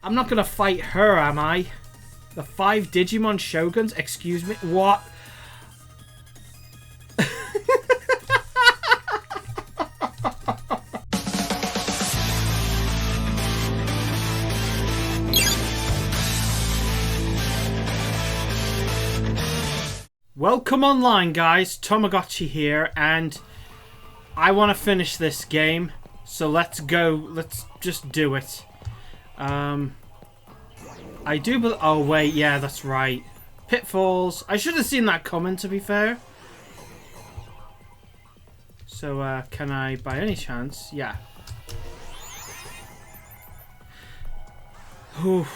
I'm not gonna fight her, am I? The 5 Digimon Shoguns? Excuse me? What? Welcome online, guys. TomoGotchi here, and I want to finish this game. So let's go. Let's just do it. I do believe... Oh, wait. Yeah, that's right. Pitfalls. I should have seen that coming, to be fair. So, can I, by any chance... Yeah. Whew.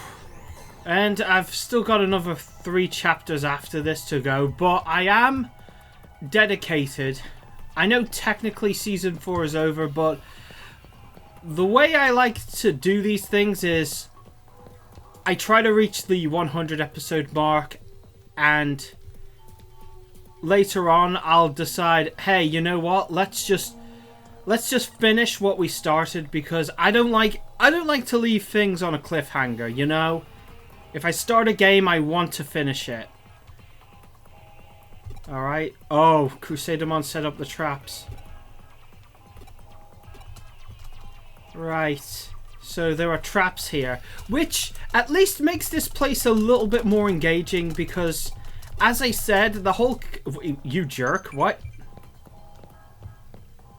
And I've still got another 3 chapters after this to go. But I am dedicated. I know technically Season 4 is over, but... The way I like to do these things is... I try to reach the 100 episode mark, and later on I'll decide, hey, you know what? Let's just finish what we started, because I don't like to leave things on a cliffhanger, you know? If I start a game, I want to finish it. All right. Oh, Crusadermon set up the traps. Right. So there are traps here, which at least makes this place a little bit more engaging because, as I said, the whole... You jerk, what?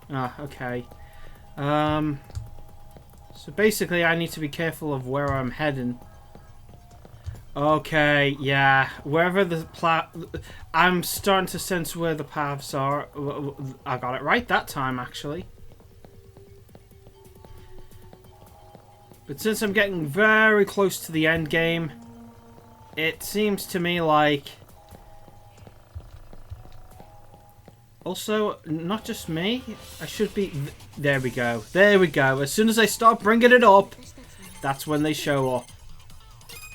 Ah, okay. So basically I need to be careful of where I'm heading. Okay, yeah. Wherever the I'm starting to sense where the paths are. I got it right that time, actually. But since I'm getting very close to the end game, it seems to me like... Also, not just me, I should be... There we go. There we go. As soon as I start bringing it up, that's when they show up.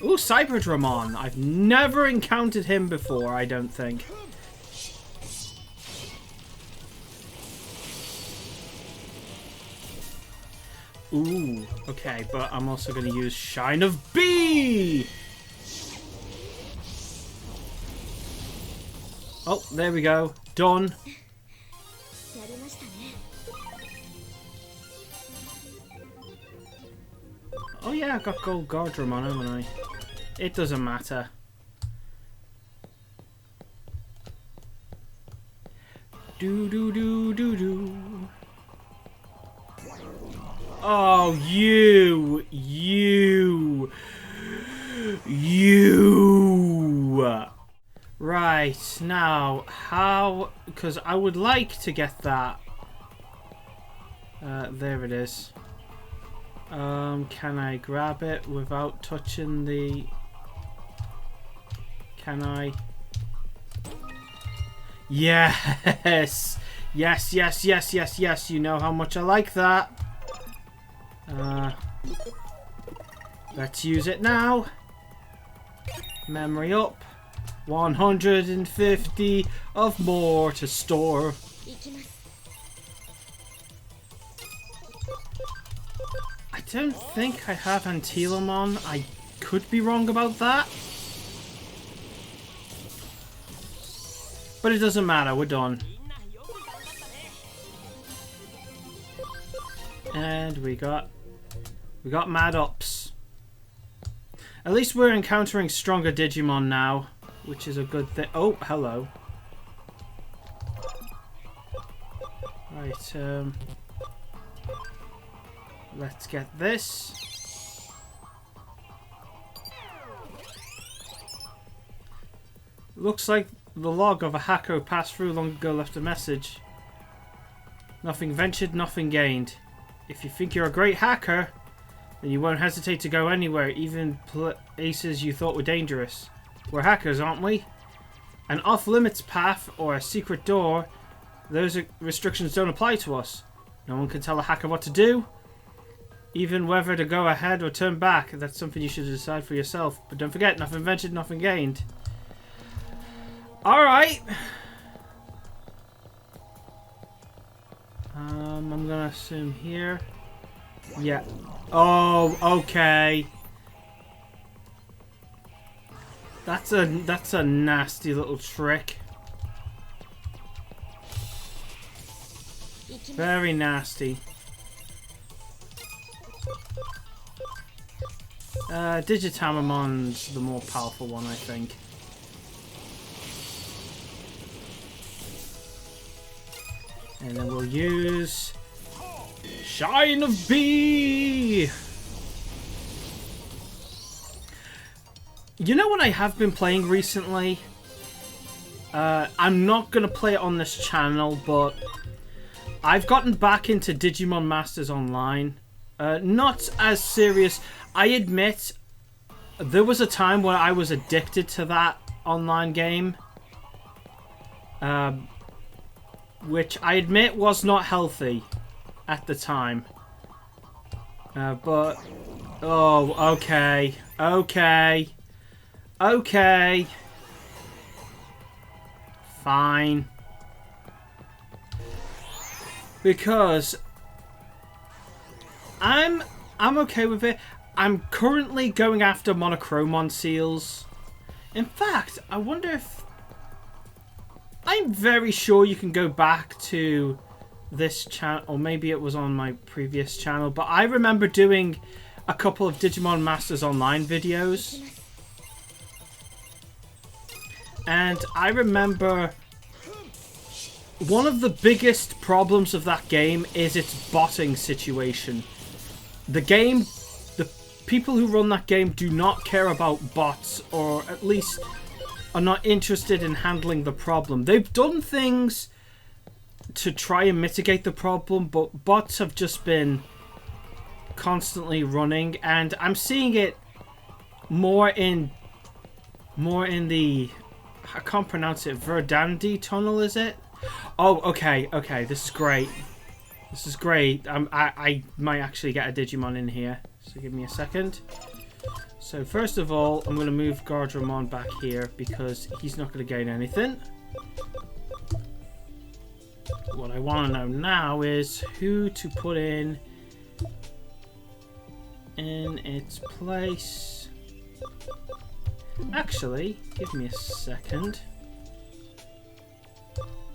Ooh, Cyberdramon. I've never encountered him before, I don't think. Ooh, okay, but I'm also going to use Shine of B! Oh, there we go. Done. Oh yeah, I got Gold Gardramon, haven't I? It doesn't matter. Do do do do do. Oh, you. Right, now, how... Because I would like to get that. There it is. Can I grab it without touching the... Can I? Yes! Yes, yes, yes, yes, yes. You know how much I like that. Let's use it now. Memory up. 150 of more to store. I don't think I have Antilamon. I could be wrong about that. But it doesn't matter. We're done. And we got Mad Ups. At least we're encountering stronger Digimon now, which is a good thing. Oh, hello. Right, let's get this. Looks like the log of a hacker who passed through long ago left a message. Nothing ventured, nothing gained. If you think you're a great hacker, then you won't hesitate to go anywhere, even places you thought were dangerous. We're hackers, aren't we? An off-limits path or a secret door, those restrictions don't apply to us. No one can tell a hacker what to do, even whether to go ahead or turn back. That's something you should decide for yourself. But don't forget, nothing ventured, nothing gained. Alright. I'm gonna assume here. Yeah. Oh, okay. That's a nasty little trick. Very nasty. Digitamon's the more powerful one, I think. And then we'll use Shine of B. You know what I have been playing recently? I'm not going to play it on this channel, but I've gotten back into Digimon Masters Online. Not as serious. I admit, there was a time when I was addicted to that online game. Which I admit was not healthy at the time. But... Oh, okay. Okay. Okay. Fine. Because I'm okay with it. I'm currently going after Monochromon seals. In fact, I wonder if... I'm very sure you can go back to this channel, or maybe it was on my previous channel, but I remember doing a couple of Digimon Masters Online videos. And I remember one of the biggest problems of that game is its botting situation. The people who run that game do not care about bots, or at least are not interested in handling the problem. They've done things to try and mitigate the problem, but bots have just been constantly running, and I'm seeing it more in the, I can't pronounce it, Verdandi tunnel, is it? Oh, okay, okay, this is great. This is great. I might actually get a Digimon in here, so give me a second. So first of all, I'm going to move Gardramon back here because he's not going to gain anything. What I want to know now is who to put in its place. Actually, give me a second.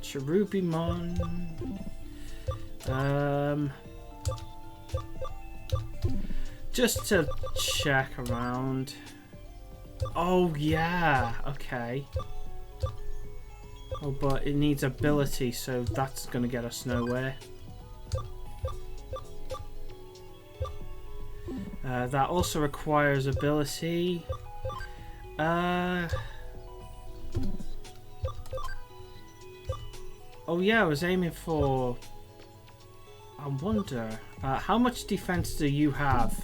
Cherubimon. Just to check around. Oh, yeah. Okay. Oh, but it needs ability, so that's going to get us nowhere. That also requires ability. Oh, yeah, I was aiming for... I wonder. How much defense do you have?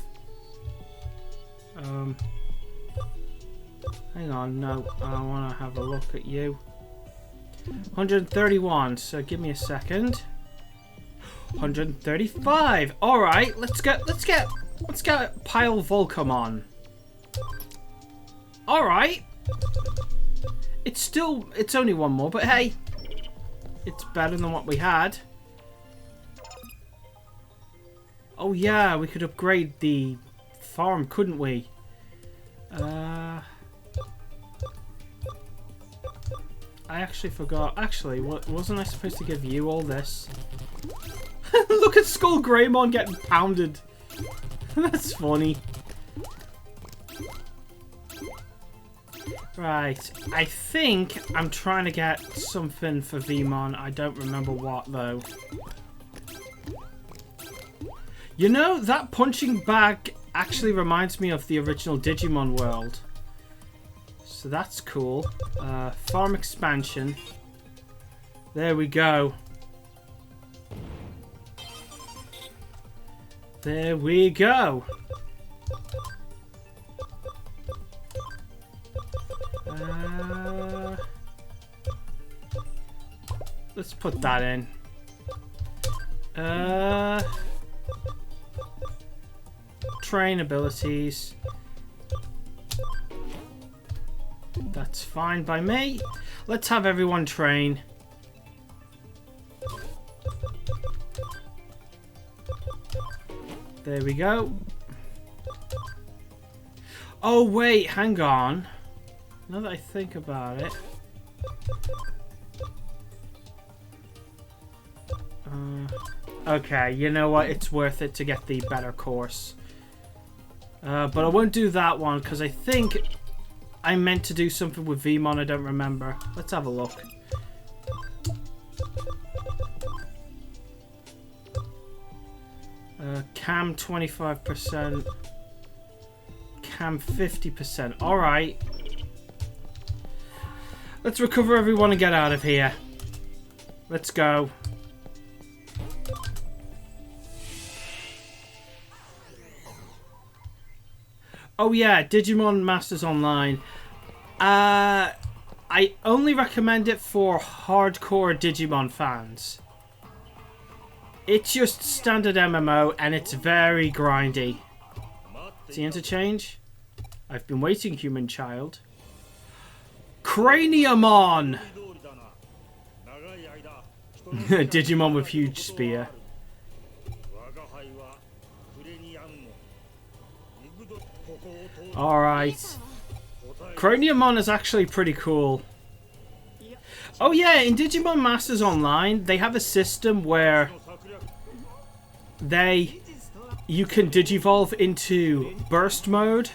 Hang on, no, I want to have a look at you. 131, so give me a second. 135. All right, let's get Pile Volcamon. All right. It's only one more, but hey, it's better than what we had. Oh yeah, we could upgrade the farm, couldn't we? I actually forgot. Actually, wasn't I supposed to give you all this? Look at Skull Greymon getting pounded. That's funny. Right, I think I'm trying to get something for Vmon. I don't remember what though. You know, that punching bag actually reminds me of the original Digimon world. So that's cool. Farm expansion. There we go. There we go. Let's put that in. Train abilities. That's fine by me. Let's have everyone train. There we go. Oh wait, hang on. Now that I think about it. Okay, you know what? It's worth it to get the better course. But I won't do that one because I think I meant to do something with Vmon. I don't remember. Let's have a look. Cam 25%. Cam 50%. Alright. Let's recover everyone and get out of here. Let's go. Oh yeah, Digimon Masters Online. I only recommend it for hardcore Digimon fans. It's just standard MMO and it's very grindy. The interchange? I've been waiting, human child. Craniumon! Digimon with huge spear. Alright. Craniumon is actually pretty cool. Oh yeah, in Digimon Masters Online, they have a system where you can digivolve into burst mode,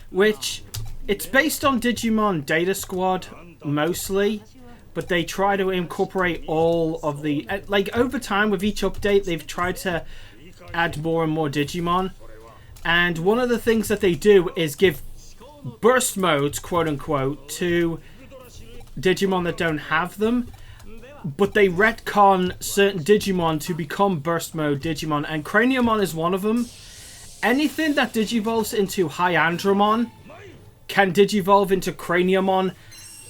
which it's based on Digimon Data Squad mostly, but they try to incorporate all of the, like, over time with each update they've tried to add more and more Digimon, and one of the things that they do is give burst modes, quote unquote, to Digimon that don't have them, but they retcon certain Digimon to become burst mode Digimon, and Craniumon is one of them. Anything that digivolves into Hyandramon can digivolve into Craniumon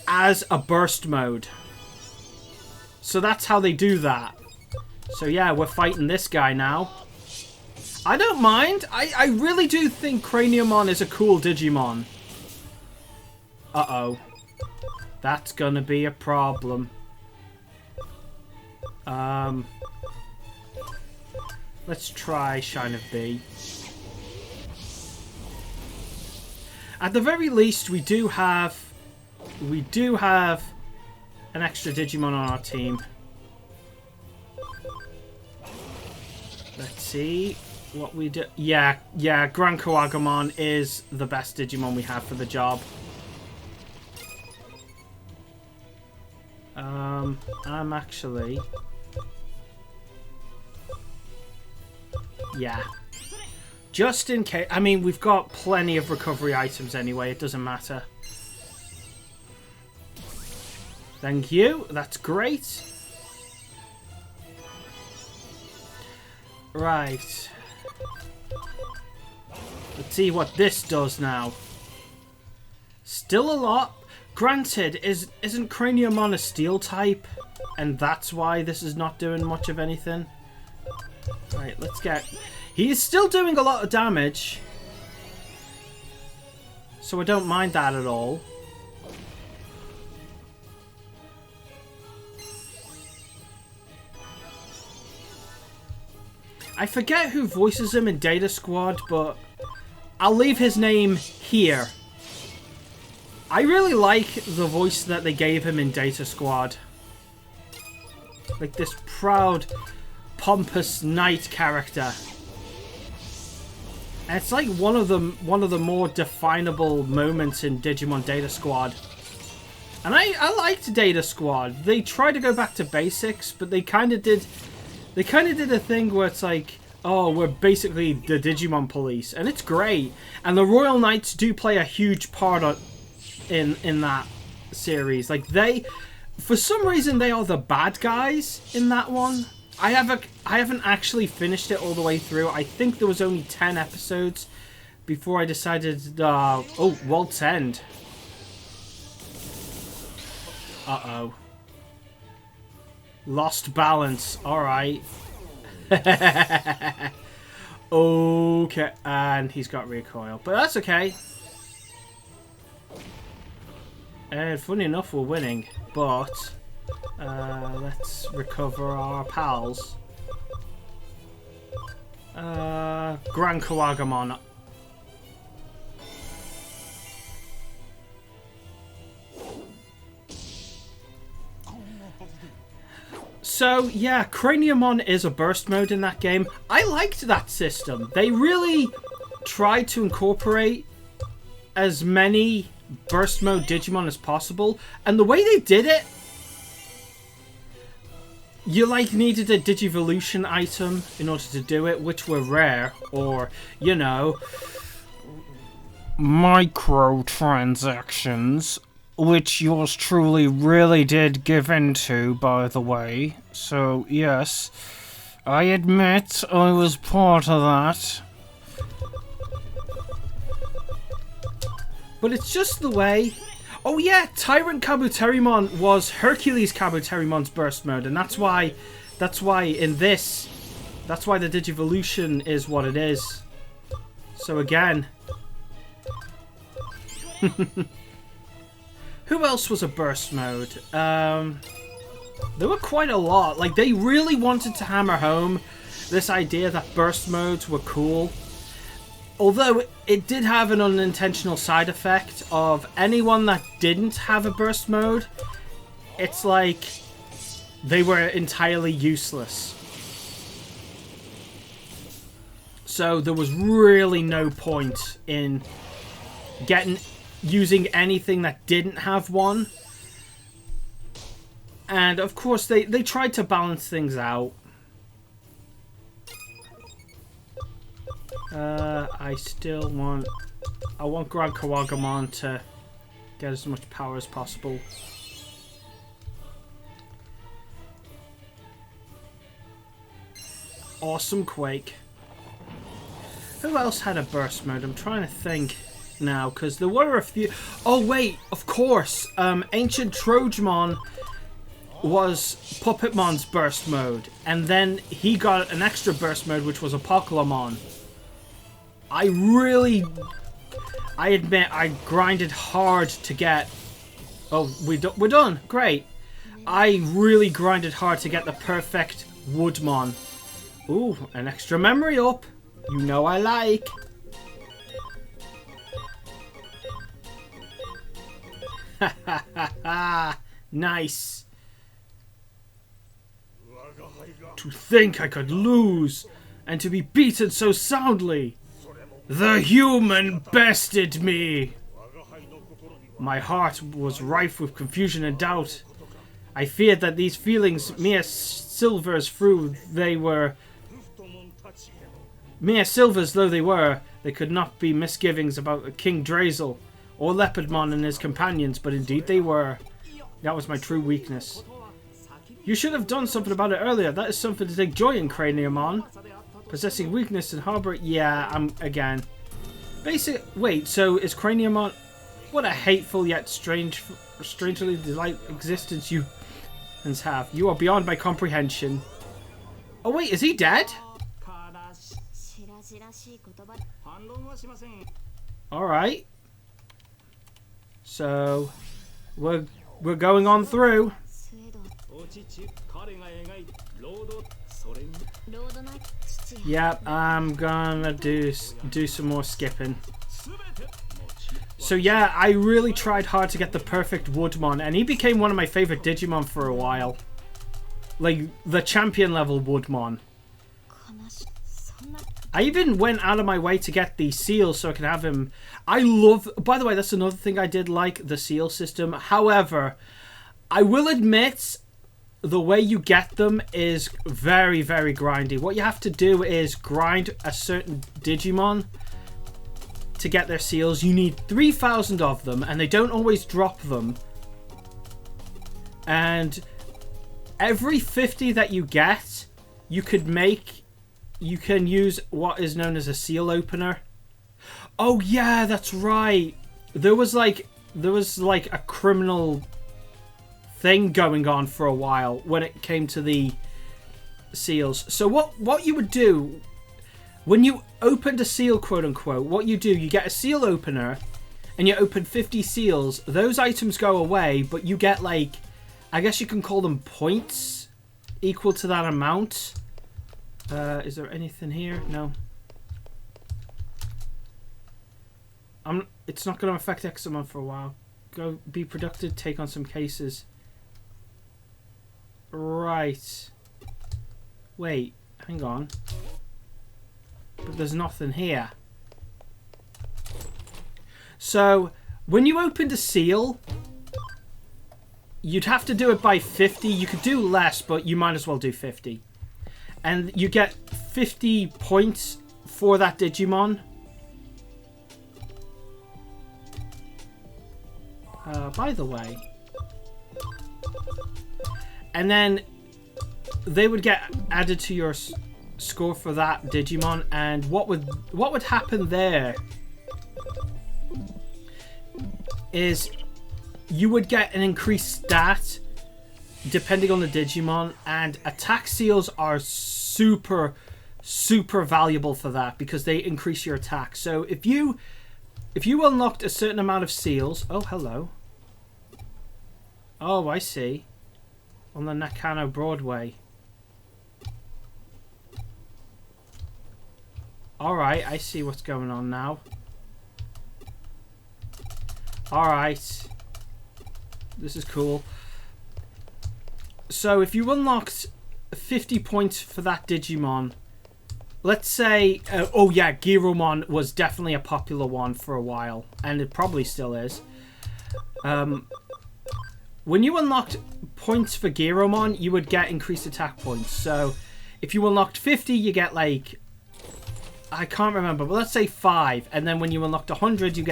as a burst mode. So that's how they do that. So yeah, we're fighting this guy now. I don't mind. I really do think Craniumon is a cool Digimon. Uh-oh. That's gonna be a problem. Let's try Shine of B. At the very least, we do have an extra Digimon on our team. Let's see what we do. Yeah, Gran Kawagamon is the best Digimon we have for the job. I'm actually... Yeah. Just in case... I mean, we've got plenty of recovery items anyway. It doesn't matter. Thank you. That's great. Right. Let's see what this does now. Still a lot. Granted, isn't Craniumon a steel type? And that's why this is not doing much of anything. Right, let's get... He's still doing a lot of damage. So I don't mind that at all. I forget who voices him in Data Squad, but I'll leave his name here. I really like the voice that they gave him in Data Squad. Like this proud, pompous knight character. And it's like one of the more definable moments in Digimon Data Squad. And I liked Data Squad. They tried to go back to basics, but they kind of did a thing where it's like, oh, we're basically the Digimon police, and it's great. And the Royal Knights do play a huge part in that series. Like for some reason, they are the bad guys in that one. I haven't actually finished it all the way through. I think there was only 10 episodes before I decided. Oh, Walt's End. Uh-oh. Lost balance. All right. Okay, and he's got recoil, but that's okay. And funny enough, we're winning, but let's recover our pals. Gran Kawagamon. So, yeah, Craniumon is a burst mode in that game. I liked that system. They really tried to incorporate as many burst mode Digimon as possible. And the way they did it, you, like, needed a Digivolution item in order to do it, which were rare. Or, you know, microtransactions. Which yours truly really did give into, by the way. So, yes, I admit I was part of that. But it's just the way... Oh yeah, Tyrant Kabuterimon was Hercules Kabuterimon's burst mode, and that's why in this... That's why the Digivolution is what it is. So again... Who else was a burst mode? There were quite a lot. Like, they really wanted to hammer home this idea that burst modes were cool. Although, it did have an unintentional side effect of anyone that didn't have a burst mode, it's like they were entirely useless. So, there was really no point in using anything that didn't have one. And of course they tried to balance things out. I want Grand Kawagamon to get as much power as possible. Awesome Quake. Who else had a burst mode? I'm trying to think now, because there were a few. Oh wait, of course, Ancient Trojamon was Puppetmon's burst mode, and then he got an extra burst mode, which was Apocalypmon. I admit I grinded hard to get... Oh, we're done, great. I really grinded hard to get the perfect Woodmon. Ooh, an extra memory up, you know I like. Ha ha ha ha! Nice. To think I could lose, and to be beaten so soundly. The human bested me. My heart was rife with confusion and doubt. I feared that these feelings, mere silvers though they were, they could not be misgivings about King Drazel or Leopardmon and his companions, but indeed they were. That was my true weakness. You should have done something about it earlier. That is something to take joy in, Craniumon. Possessing weakness and harbor... Yeah, I'm... Again. Wait, so is Craniumon... What a hateful yet strangely delightful existence you have. You are beyond my comprehension. Oh wait, is he dead? Alright. So... We're going on through. Yep, I'm gonna do some more skipping. So yeah, I really tried hard to get the perfect Woodmon, and he became one of my favorite Digimon for a while. Like, the champion level Woodmon. I even went out of my way to get the seal so I can have him. By the way, that's another thing I did like, the seal system. However, I will admit, the way you get them is very, very grindy. What you have to do is grind a certain Digimon to get their seals. You need 3,000 of them, and they don't always drop them. And every 50 that you get, you can use what is known as a seal opener. Oh yeah, that's right. There was like a criminal thing going on for a while when it came to the seals. So what you would do when you opened a seal, quote unquote, what you do, you get a seal opener and you open 50 seals. Those items go away, but you get, like, I guess you can call them points equal to that amount. Is there anything here? No. It's not going to affect Examon for a while. Go be productive, take on some cases. Right. Wait, hang on. But there's nothing here. So, when you opened a seal, you'd have to do it by 50. You could do less, but you might as well do 50. And you get 50 points for that Digimon. By the way. And then they would get added to your score for that Digimon. And what would happen there is you would get an increased stat depending on the Digimon, and attack seals are super valuable for that because they increase your attack. So if you unlocked a certain amount of seals, oh hello, oh I see, on the Nakano Broadway. Alright, I see what's going on now. Alright, this is cool. So if you unlocked 50 points for that Digimon, let's say, oh yeah, Giromon was definitely a popular one for a while, and it probably still is. When you unlocked points for Giromon, you would get increased attack points. So if you unlocked 50, you get like, I can't remember, but let's say 5, and then when you unlocked 100, you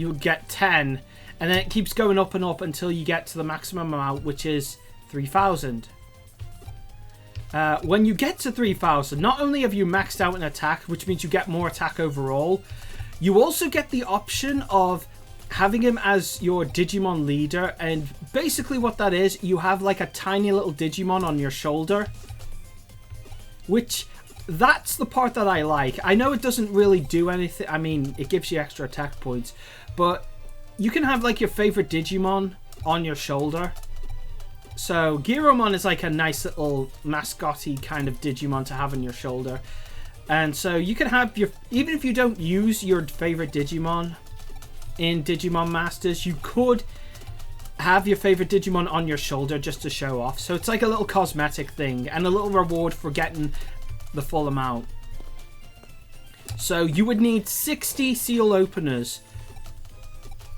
would get 10, and then it keeps going up and up until you get to the maximum amount, which is 3,000. When you get to 3,000, not only have you maxed out an attack, which means you get more attack overall, you also get the option of having him as your Digimon leader. And basically what that is, you have like a tiny little Digimon on your shoulder, which that's the part that I like. I know it doesn't really do anything. I mean, it gives you extra attack points, but you can have like your favorite Digimon on your shoulder. So Giromon is like a nice little mascot-y kind of Digimon to have on your shoulder. And so you can have your, even if you don't use your favorite Digimon in Digimon Masters, you could have your favorite Digimon on your shoulder just to show off. So it's like a little cosmetic thing and a little reward for getting the full amount. So you would need 60 seal openers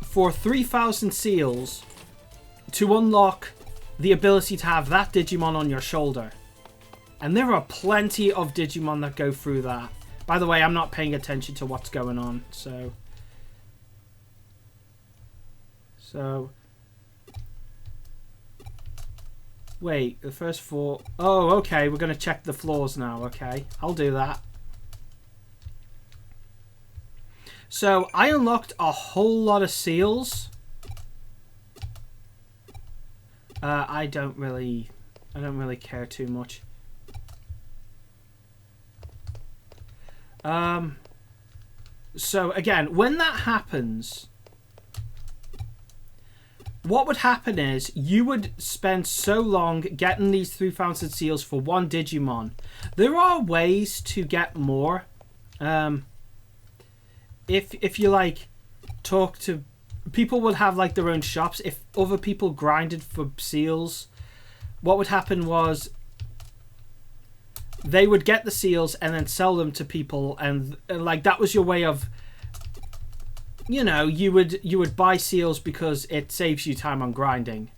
for 3,000 seals to unlock the ability to have that Digimon on your shoulder. And there are plenty of Digimon that go through that. By the way, I'm not paying attention to what's going on, so wait, the first 4. Oh, okay, we're going to check the floors now. Okay, I'll do that. So I unlocked a whole lot of seals. I don't really care too much. So again, when that happens, what would happen is you would spend so long getting these 3,000 seals for one Digimon. There are ways to get more. If you like talk to people, would have like their own shops. If other people grinded for seals, what would happen was they would get the seals and then sell them to people, and like that was your way of, you know, you would buy seals because it saves you time on grinding.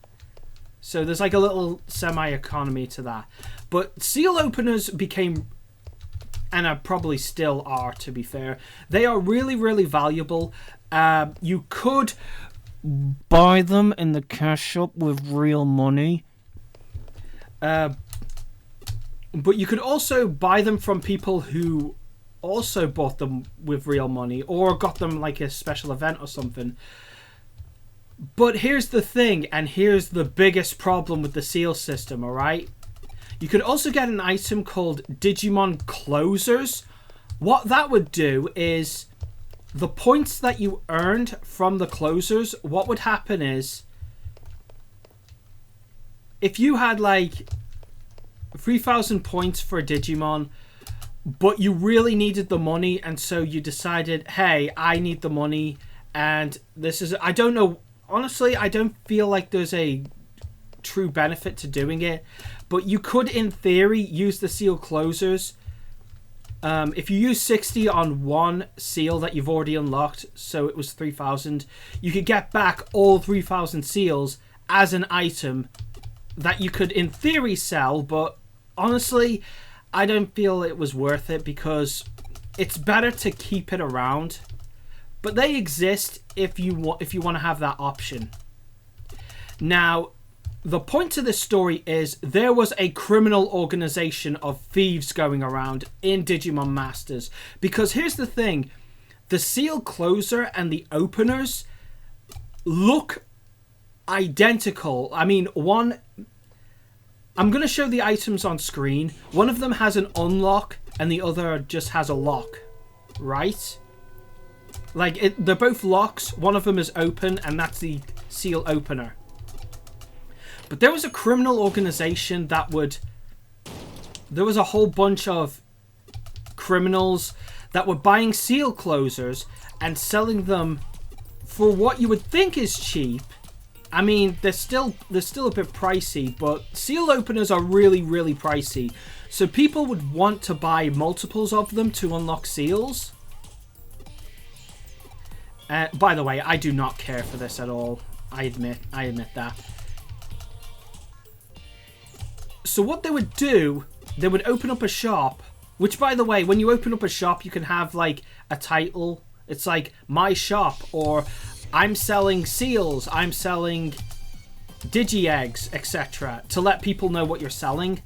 So there's like a little semi-economy to that. But seal openers became, and probably still are, to be fair, they are really valuable. You could buy them in the cash shop with real money. But you could also buy them from people who also bought them with real money or got them like a special event or something. But here's the thing, and here's the biggest problem with the seal system, alright? You could also get an item called Digimon Closers. What that would do is the points that you earned from the closers, what would happen is if you had like 3,000 points for a Digimon, but you really needed the money, and so you decided, hey, I need the money, and this is, I don't know, honestly, I don't feel like there's a true benefit to doing it. But you could, in theory, use the seal closers. If you use 60 on one seal that you've already unlocked, so it was 3,000, you could get back all 3,000 seals as an item that you could, in theory, sell. But honestly, I don't feel it was worth it because it's better to keep it around. But they exist if you want to have that option. Now, the point of this story is there was a criminal organization of thieves going around in Digimon Masters. Because here's the thing. The seal closer and the openers look identical. I mean, one... I'm going to show the items on screen. One of them has an unlock and the other just has a lock. Right? Like, they're both locks. One of them is open and that's the seal opener. But there was a criminal organization that would... There was a whole bunch of criminals that were buying seal closers and selling them for what you would think is cheap. I mean, they're still a bit pricey, but seal openers are really, really pricey. So people would want to buy multiples of them to unlock seals. By the way, I do not care for this at all. I admit that. So what they would do, they would open up a shop, which, by the way, when you open up a shop, you can have like a title. It's like my shop, or I'm selling seals, I'm selling digi-eggs, etc. to let people know what you're selling.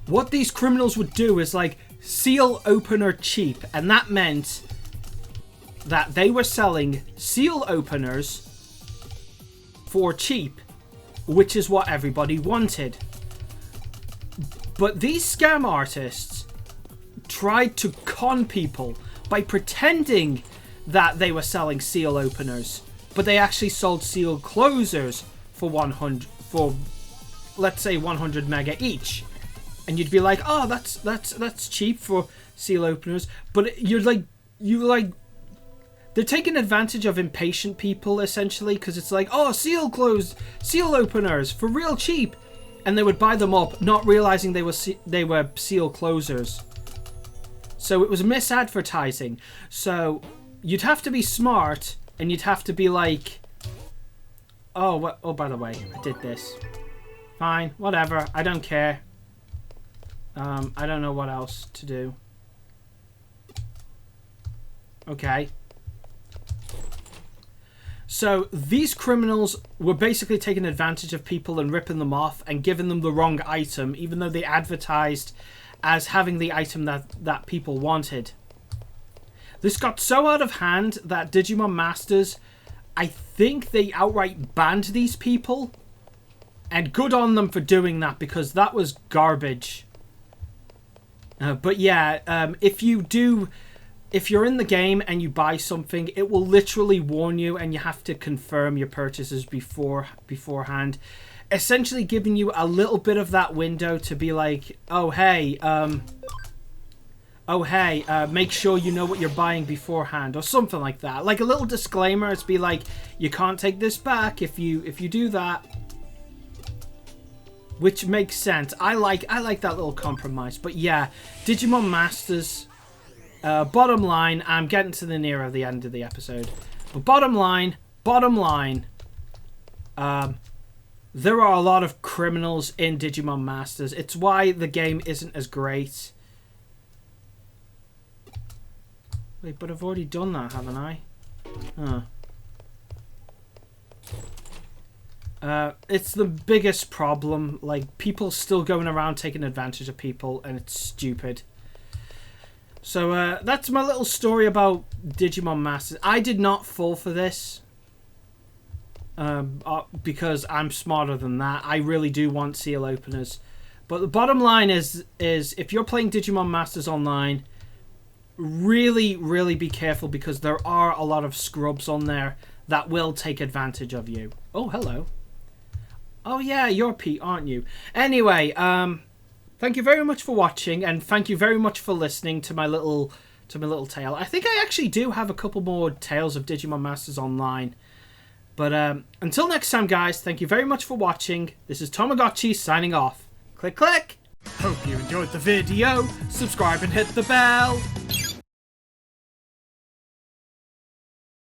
What these criminals would do is like seal opener cheap, and that meant that they were selling seal openers for cheap, which is what everybody wanted. But these scam artists tried to con people by pretending that they were selling seal openers, but they actually sold seal closers for 100, for let's say 100 mega each, and you'd be like, oh, that's cheap for seal openers. But you're like they're taking advantage of impatient people essentially, because it's like, oh, seal openers for real cheap. And they would buy them up, not realizing they were seal closers. So it was misadvertising. So you'd have to be smart, and you'd have to be like, oh, by the way, I did this. Fine, whatever. I don't care. I don't know what else to do. Okay. So these criminals were basically taking advantage of people and ripping them off and giving them the wrong item, even though they advertised as having the item that people wanted. This got so out of hand that Digimon Masters, I think they outright banned these people. And good on them for doing that, because that was garbage. But yeah, if you're in the game and you buy something, it will literally warn you, and you have to confirm your purchases beforehand. Essentially giving you a little bit of that window to be like, oh hey, make sure you know what you're buying beforehand, or something like that. Like a little disclaimer, it's be like, you can't take this back if you do that. Which makes sense. I like that little compromise. But yeah, Digimon Masters. Bottom line, I'm getting to the near of the end of the episode. But bottom line, there are a lot of criminals in Digimon Masters. It's why the game isn't as great. Wait, but I've already done that, haven't I? It's the biggest problem. Like, people still going around taking advantage of people, and it's stupid. So that's my little story about Digimon Masters. I did not fall for this because I'm smarter than that. I really do want seal openers. But the bottom line is if you're playing Digimon Masters online, really, really be careful, because there are a lot of scrubs on there that will take advantage of you. Oh, hello. Oh yeah, you're Pete, aren't you? Anyway, thank you very much for watching, and thank you very much for listening to my little tale. I think I actually do have a couple more tales of Digimon Masters online. But until next time, guys, thank you very much for watching. This is TomoGotchi signing off. Click, click. Hope you enjoyed the video. Subscribe and hit the bell.